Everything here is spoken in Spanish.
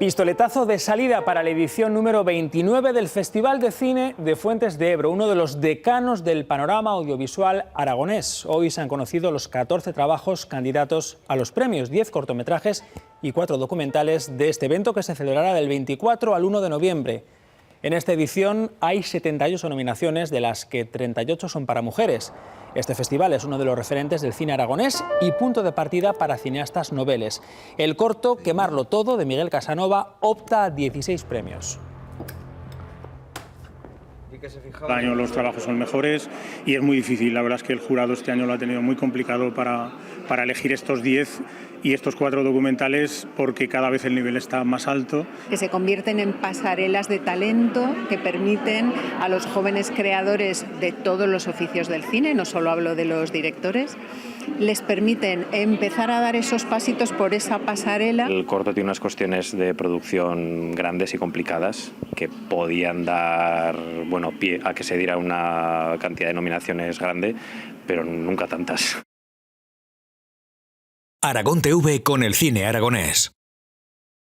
Pistoletazo de salida para la edición número 29 del Festival de Cine de Fuentes de Ebro, uno de los decanos del panorama audiovisual aragonés. Hoy se han conocido los 14 trabajos candidatos a los premios, 10 cortometrajes y 4 documentales de este evento que se celebrará del 24 al 1 de noviembre. En esta edición hay 78 nominaciones, de las que 38 son para mujeres. Este festival es uno de los referentes del cine aragonés y punto de partida para cineastas noveles. El corto Quemarlo Todo, de Miguel Casanova, opta a 16 premios. Cada año los trabajos son mejores y es muy difícil. La verdad es que el jurado este año lo ha tenido muy complicado para elegir estos 10 y estos 4 documentales, porque cada vez el nivel está más alto. Que se convierten en pasarelas de talento que permiten a los jóvenes creadores de todos los oficios del cine, no solo hablo de los directores, les permiten empezar a dar esos pasitos por esa pasarela. El corto tiene unas cuestiones de producción grandes y complicadas que podían dar pie a que se diera una cantidad de nominaciones grande, pero nunca tantas. Aragón TV con el cine aragonés.